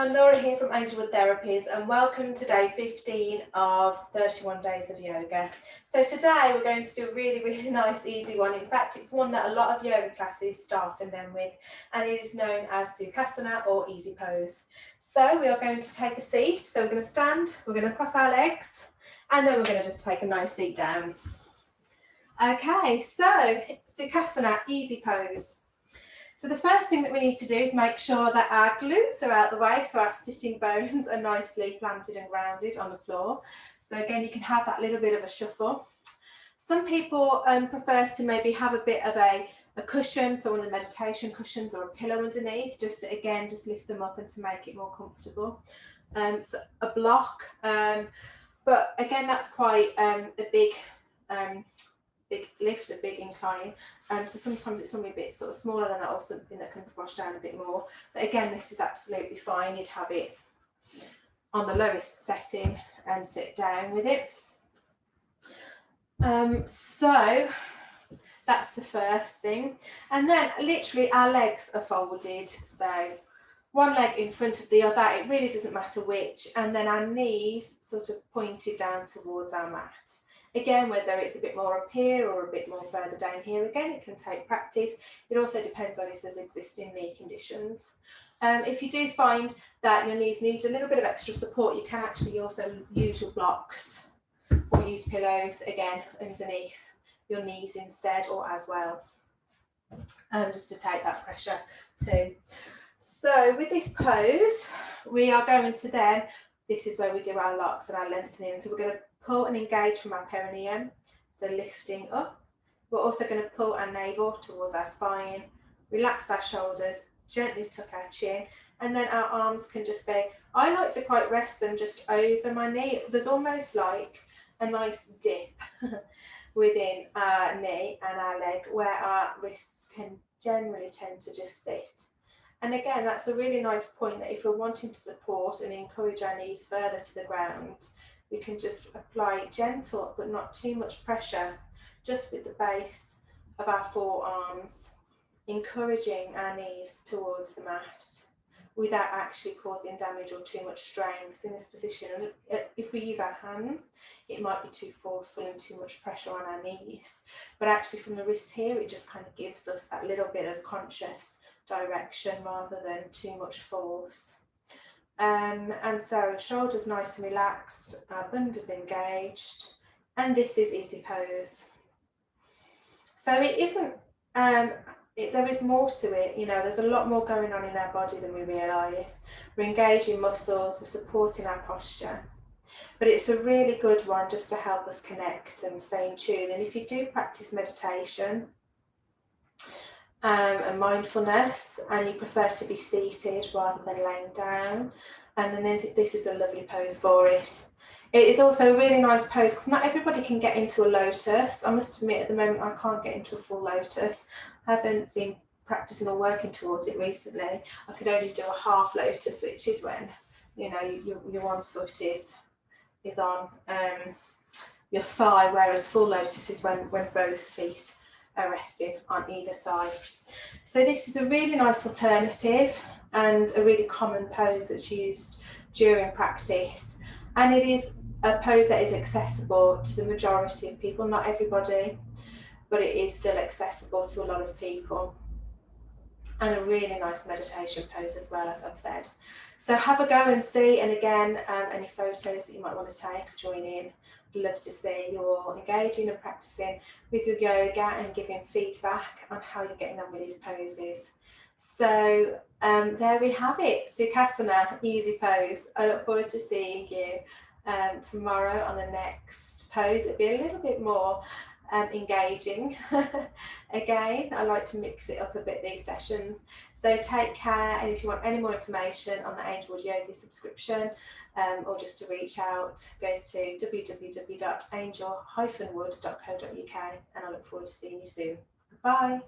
everyone, Laura here from Angelwood Therapies and welcome to day 15 of 31 days of yoga. So today we're going to do a really nice easy one. In fact, it's one that a lot of yoga classes start and end with, and it is known as Sukhasana or easy pose. So we are going to take a seat. So we're going to stand, we're going to cross our legs, and then we're going to just take a nice seat down. Okay, so Sukhasana, easy pose. So the first thing that we need to do is make sure that our glutes are out the way, so our sitting bones are nicely planted and grounded on the floor. So again, you can have that little bit of a shuffle. Some people prefer to maybe have a bit of a cushion, so one of the meditation cushions or a pillow underneath, just to, again, just lift them up and to make it more comfortable. So a block, but again, that's quite a big lift, a big incline. So sometimes it's something a bit sort of smaller than that or something that can squash down a bit more. But again, this is absolutely fine. You'd have it on the lowest setting and sit down with it. So that's the first thing. And then literally our legs are folded. So one leg in front of the other, it really doesn't matter which. And then our knees sort of pointed down towards our mat. Again, whether it's a bit more up here or a bit more further down here, again, it can take practice. It also depends on if there's existing knee conditions. If you do find that your knees need a little bit of extra support, you can actually also use your blocks or use pillows, again, underneath your knees instead or as well, just to take that pressure too. So with this pose, we are going to then, this is where we do our locks and our lengthening. So we're going to pull and engage from our perineum, so lifting up. We're also going to pull our navel towards our spine, relax our shoulders, gently tuck our chin, and then our arms can just be, I like to quite rest them just over my knee. There's almost like a nice dip within our knee and our leg where our wrists can generally tend to just sit. And again, that's a really nice point that if we're wanting to support and encourage our knees further to the ground, we can just apply gentle but not too much pressure just with the base of our forearms, encouraging our knees towards the mat without actually causing damage or too much strain. Because in this position, and if we use our hands, it might be too forceful and too much pressure on our knees. But actually from the wrists here, it just kind of gives us that little bit of conscious direction rather than too much force. And so shoulders nice and relaxed, our bundles engaged, and this is easy pose. So it isn't, there is more to it, you know, there's a lot more going on in our body than we realise. We're engaging muscles, we're supporting our posture, but it's a really good one just to help us connect and stay in tune. And if you do practice meditation, and mindfulness, and you prefer to be seated rather than laying down, and then this is a lovely pose for it. It is also a really nice pose because not everybody can get into a lotus. I must admit at the moment I can't get into a full lotus. I haven't been practicing or working towards it recently. I could only do a half lotus, which is when, you know, your one foot is on your thigh, whereas full lotus is when both feet are resting on either thigh. So this is a really nice alternative and a really common pose that's used during practice, and it is a pose that is accessible to the majority of people, not everybody, but it is still accessible to a lot of people, and a really nice meditation pose as well, as I've said. So have a go and see, and again, any photos that you might want to take, join in. Love to see you're engaging and practicing with your yoga and giving feedback on how you're getting on with these poses. So there we have it, Sukhasana, easy pose. I look forward to seeing you tomorrow on the next pose. It'll be a little bit more engaging. Again, I like to mix it up a bit these sessions. So take care, and if you want any more information on the Angelwood Yoga subscription, or just to reach out, go to www.angel-wood.co.uk, and I look forward to seeing you soon. Goodbye.